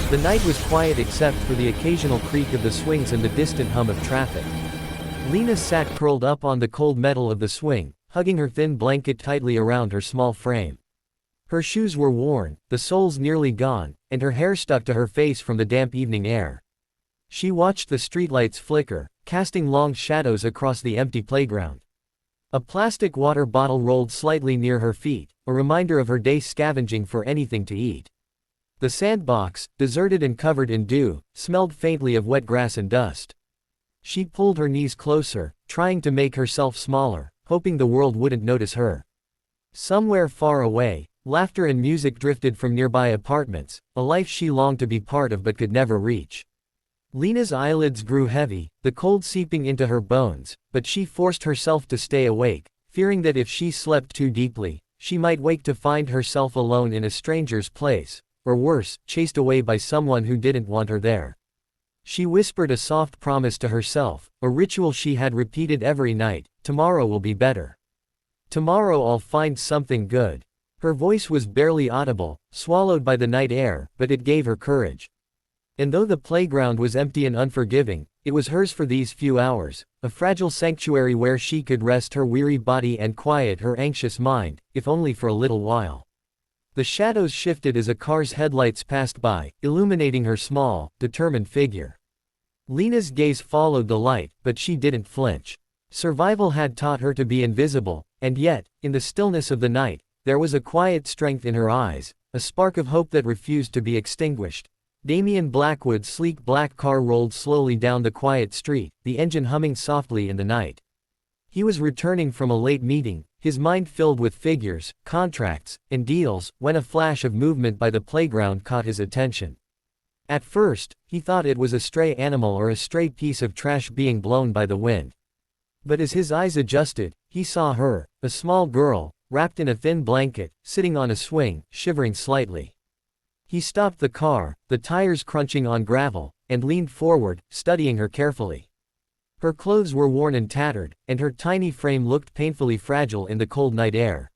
The night was quiet except for the occasional creak of the swings and the distant hum of traffic. Lena sat curled up on the cold metal of the swing, hugging her thin blanket tightly around her small frame. Her shoes were worn, the soles nearly gone, and her hair stuck to her face from the damp evening air. She watched the streetlights flicker, casting long shadows across the empty playground. A plastic water bottle rolled slightly near her feet, a reminder of her day scavenging for anything to eat. The sandbox, deserted and covered in dew, smelled faintly of wet grass and dust. She pulled her knees closer, trying to make herself smaller, hoping the world wouldn't notice her. Somewhere far away, laughter and music drifted from nearby apartments, a life she longed to be part of but could never reach. Lena's eyelids grew heavy, the cold seeping into her bones, but she forced herself to stay awake, fearing that if she slept too deeply, she might wake to find herself alone in a stranger's place, or worse, chased away by someone who didn't want her there. She whispered a soft promise to herself, a ritual she had repeated every night: tomorrow will be better. Tomorrow I'll find something good. Her voice was barely audible, swallowed by the night air, but it gave her courage. And though the playground was empty and unforgiving, it was hers for these few hours, a fragile sanctuary where she could rest her weary body and quiet her anxious mind, if only for a little while. The shadows shifted as a car's headlights passed by, illuminating her small, determined figure. Lena's gaze followed the light, but she didn't flinch. Survival had taught her to be invisible, and yet, in the stillness of the night, there was a quiet strength in her eyes, a spark of hope that refused to be extinguished. Damian Blackwood's sleek black car rolled slowly down the quiet street, the engine humming softly in the night. He was returning from a late meeting, his mind filled with figures, contracts, and deals, when a flash of movement by the playground caught his attention. At first, he thought it was a stray animal or a stray piece of trash being blown by the wind. But as his eyes adjusted, he saw her, a small girl, wrapped in a thin blanket, sitting on a swing, shivering slightly. He stopped the car, the tires crunching on gravel, and leaned forward, studying her carefully. Her clothes were worn and tattered, and her tiny frame looked painfully fragile in the cold night air.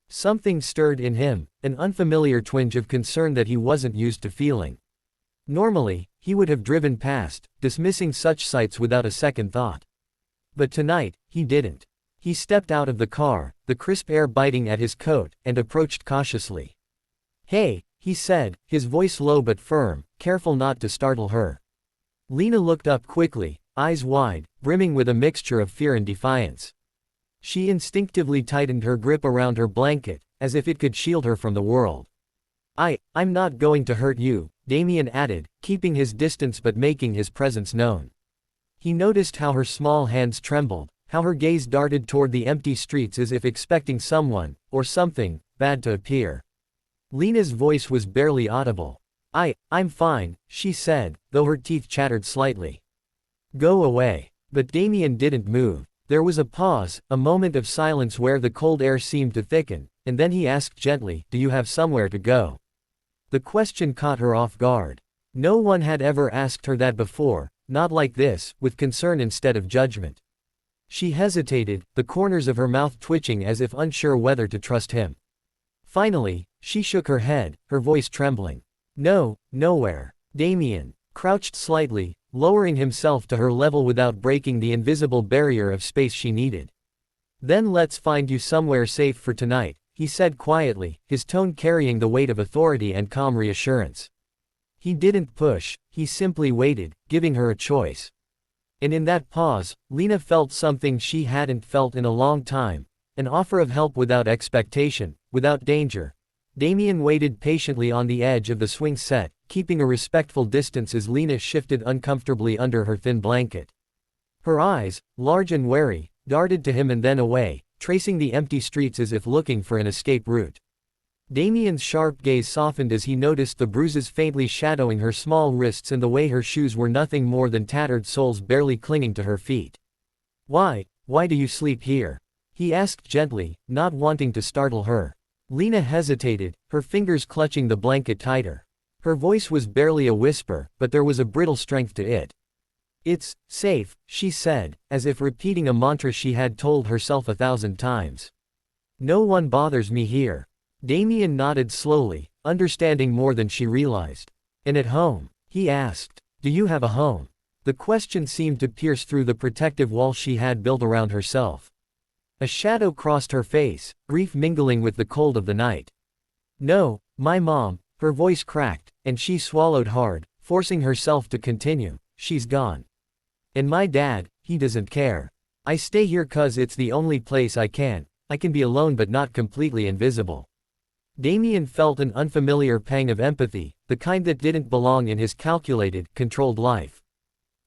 Something stirred in him, an unfamiliar twinge of concern that he wasn't used to feeling. Normally, he would have driven past, dismissing such sights without a second thought. But tonight, he didn't. He stepped out of the car, the crisp air biting at his coat, and approached cautiously. "Hey," he said, his voice low but firm, careful not to startle her. Lena looked up quickly, eyes wide, brimming with a mixture of fear and defiance. She instinctively tightened her grip around her blanket, as if it could shield her from the world. I'm not going to hurt you," Damian added, keeping his distance but making his presence known. He noticed how her small hands trembled, how her gaze darted toward the empty streets as if expecting someone, or something, bad to appear. Lena's voice was barely audible. I'm fine," she said, though her teeth chattered slightly. "Go away." But Damian didn't move. There was a pause, a moment of silence where the cold air seemed to thicken, and then he asked gently, "Do you have somewhere to go?" The question caught her off guard. No one had ever asked her that before, not like this, with concern instead of judgment. She hesitated, the corners of her mouth twitching as if unsure whether to trust him. Finally, she shook her head, her voice trembling. "No, nowhere." Damian crouched slightly, lowering himself to her level without breaking the invisible barrier of space she needed. "Then let's find you somewhere safe for tonight," he said quietly, his tone carrying the weight of authority and calm reassurance. He didn't push, he simply waited, giving her a choice. And in that pause, Lena felt something she hadn't felt in a long time, an offer of help without expectation, without danger. Damian waited patiently on the edge of the swing set, keeping a respectful distance as Lena shifted uncomfortably under her thin blanket. Her eyes, large and wary, darted to him and then away, tracing the empty streets as if looking for an escape route. Damian's sharp gaze softened as he noticed the bruises faintly shadowing her small wrists and the way her shoes were nothing more than tattered soles barely clinging to her feet. Why do you sleep here?" he asked gently, not wanting to startle her. Lena hesitated, her fingers clutching the blanket tighter. Her voice was barely a whisper, but there was a brittle strength to it. "It's safe," she said, as if repeating a mantra she had told herself 1,000 times. "No one bothers me here." Damian nodded slowly, understanding more than she realized. And at home? He asked. Do you have a home? The question seemed to pierce through the protective wall she had built around herself. A shadow crossed her face, grief mingling with the cold of the night. No, my mom, her voice cracked, and she swallowed hard, forcing herself to continue, she's gone. And my dad, he doesn't care. I stay here 'cause it's the only place I can be alone but not completely invisible. Damien felt an unfamiliar pang of empathy, the kind that didn't belong in his calculated, controlled life.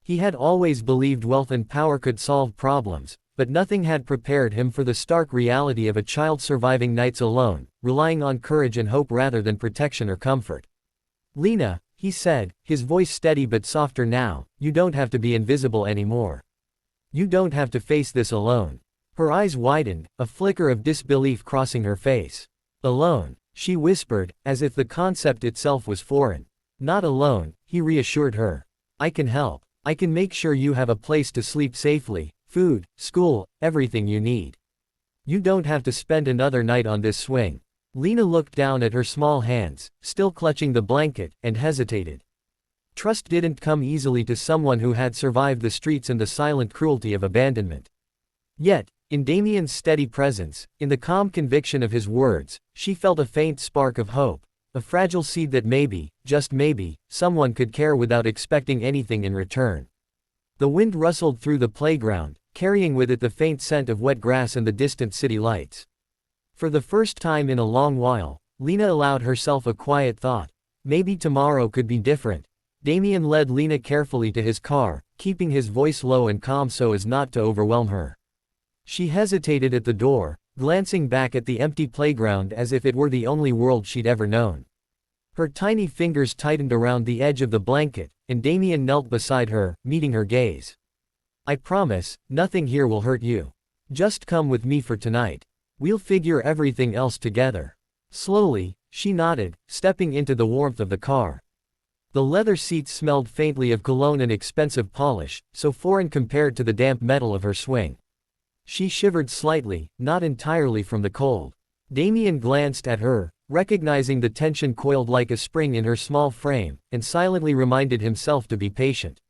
He had always believed wealth and power could solve problems, but nothing had prepared him for the stark reality of a child surviving nights alone, relying on courage and hope rather than protection or comfort. Lena, he said, his voice steady but softer now, you don't have to be invisible anymore. You don't have to face this alone. Her eyes widened, a flicker of disbelief crossing her face. Alone, she whispered, as if the concept itself was foreign. Not alone, he reassured her. I can help. I can make sure you have a place to sleep safely, food, school, everything you need. You don't have to spend another night on this swing. Lena looked down at her small hands, still clutching the blanket, and hesitated. Trust didn't come easily to someone who had survived the streets and the silent cruelty of abandonment. Yet, in Damien's steady presence, in the calm conviction of his words, she felt a faint spark of hope, a fragile seed that maybe, just maybe, someone could care without expecting anything in return. The wind rustled through the playground, carrying with it the faint scent of wet grass and the distant city lights. For the first time in a long while, Lena allowed herself a quiet thought. Maybe tomorrow could be different. Damien led Lena carefully to his car, keeping his voice low and calm so as not to overwhelm her. She hesitated at the door, glancing back at the empty playground as if it were the only world she'd ever known. Her tiny fingers tightened around the edge of the blanket, and Damien knelt beside her, meeting her gaze. I promise, nothing here will hurt you. Just come with me for tonight. We'll figure everything else together. Slowly, she nodded, stepping into the warmth of the car. The leather seats smelled faintly of cologne and expensive polish, so foreign compared to the damp metal of her swing. She shivered slightly, not entirely from the cold. Damien glanced at her, recognizing the tension coiled like a spring in her small frame, and silently reminded himself to be patient.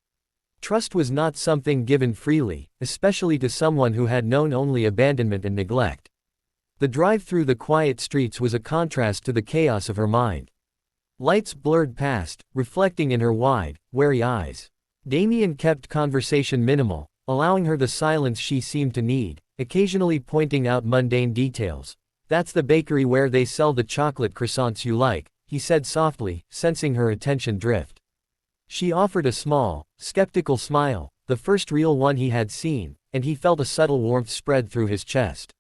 Trust was not something given freely, especially to someone who had known only abandonment and neglect. The drive through the quiet streets was a contrast to the chaos of her mind. Lights blurred past, reflecting in her wide, wary eyes. Damien kept conversation minimal, allowing her the silence she seemed to need, occasionally pointing out mundane details. That's the bakery where they sell the chocolate croissants you like, he said softly, sensing her attention drift. She offered a small, skeptical smile, the first real one he had seen, and he felt a subtle warmth spread through his chest.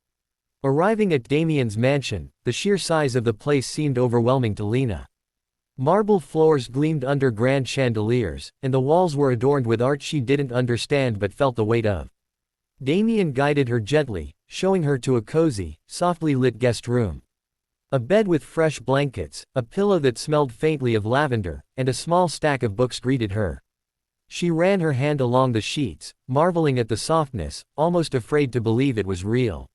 Arriving at Damien's mansion, the sheer size of the place seemed overwhelming to Lena. Marble floors gleamed under grand chandeliers, and the walls were adorned with art she didn't understand but felt the weight of. Damien guided her gently, showing her to a cozy, softly lit guest room. A bed with fresh blankets, a pillow that smelled faintly of lavender, and a small stack of books greeted her. She ran her hand along the sheets, marveling at the softness, almost afraid to believe it was real.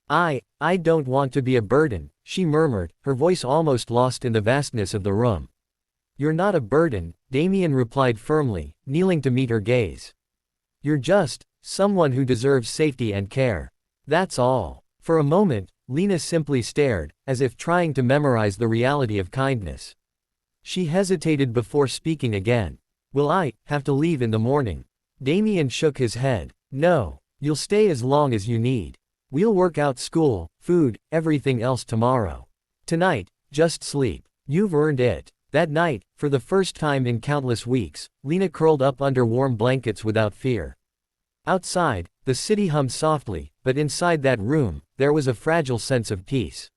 I don't want to be a burden, she murmured, her voice almost lost in the vastness of the room. You're not a burden, Damien replied firmly, kneeling to meet her gaze. You're just someone who deserves safety and care. That's all. For a moment, Lena simply stared, as if trying to memorize the reality of kindness. She hesitated before speaking again. Will I have to leave in the morning? Damien shook his head. No, you'll stay as long as you need. We'll work out school, food, everything else tomorrow. Tonight, just sleep. You've earned it. That night, for the first time in countless weeks, Lena curled up under warm blankets without fear. Outside, the city hummed softly, but inside that room, there was a fragile sense of peace.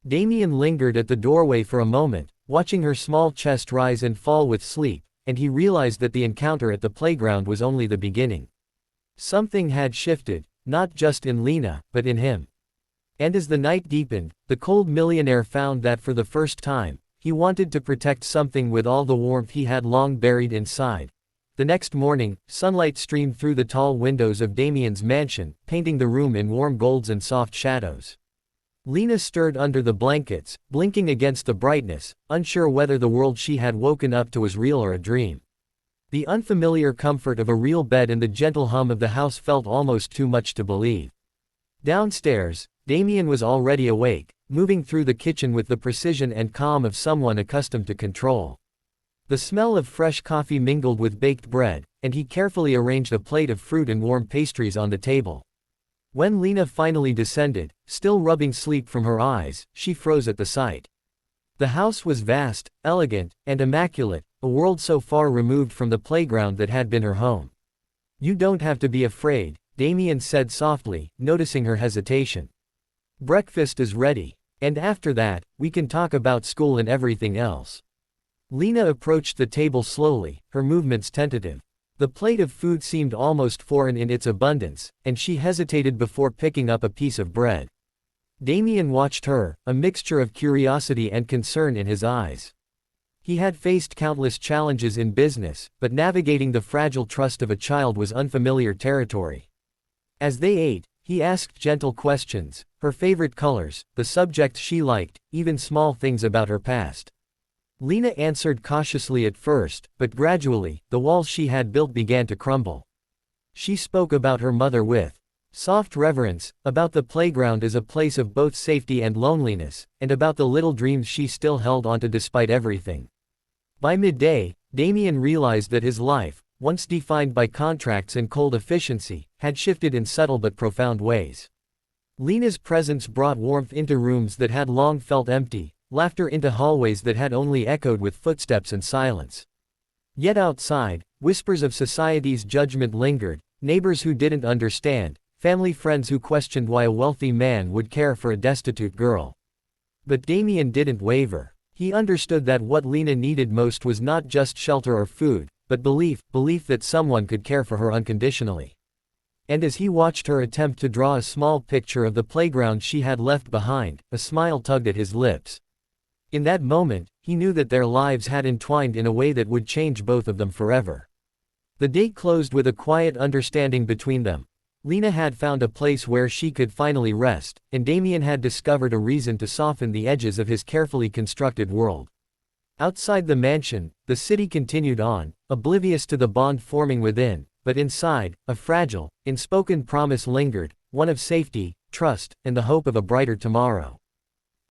Damien lingered at the doorway for a moment, watching her small chest rise and fall with sleep, and he realized that the encounter at the playground was only the beginning. Something had shifted, not just in Lena, but in him. And as the night deepened, the cold millionaire found that for the first time, he wanted to protect something with all the warmth he had long buried inside. The next morning, sunlight streamed through the tall windows of Damien's mansion, painting the room in warm golds and soft shadows. Lena stirred under the blankets, blinking against the brightness, unsure whether the world she had woken up to was real or a dream. The unfamiliar comfort of a real bed and the gentle hum of the house felt almost too much to believe. Downstairs, Damien was already awake, moving through the kitchen with the precision and calm of someone accustomed to control. The smell of fresh coffee mingled with baked bread, and he carefully arranged a plate of fruit and warm pastries on the table. When Lena finally descended, still rubbing sleep from her eyes, she froze at the sight. The house was vast, elegant, and immaculate, a world so far removed from the playground that had been her home. "You don't have to be afraid," Damien said softly, noticing her hesitation. "Breakfast is ready. And after that, we can talk about school and everything else." Lena approached the table slowly, her movements tentative. The plate of food seemed almost foreign in its abundance, and she hesitated before picking up a piece of bread. Damien watched her, a mixture of curiosity and concern in his eyes. He had faced countless challenges in business, but navigating the fragile trust of a child was unfamiliar territory. As they ate, he asked gentle questions, her favorite colors, the subjects she liked, even small things about her past. Lena answered cautiously at first, but gradually, the walls she had built began to crumble. She spoke about her mother with soft reverence, about the playground as a place of both safety and loneliness, and about the little dreams she still held onto despite everything. By midday, Damien realized that his life, once defined by contracts and cold efficiency, had shifted in subtle but profound ways. Lena's presence brought warmth into rooms that had long felt empty, laughter into hallways that had only echoed with footsteps and silence. Yet outside, whispers of society's judgment lingered, neighbors who didn't understand, family friends who questioned why a wealthy man would care for a destitute girl. But Damien didn't waver. He understood that what Lena needed most was not just shelter or food, but belief that someone could care for her unconditionally. And as he watched her attempt to draw a small picture of the playground she had left behind, a smile tugged at his lips. In that moment, he knew that their lives had entwined in a way that would change both of them forever. The day closed with a quiet understanding between them. Lena had found a place where she could finally rest, and Damien had discovered a reason to soften the edges of his carefully constructed world. Outside the mansion, the city continued on, oblivious to the bond forming within, but inside, a fragile, unspoken promise lingered, one of safety, trust, and the hope of a brighter tomorrow.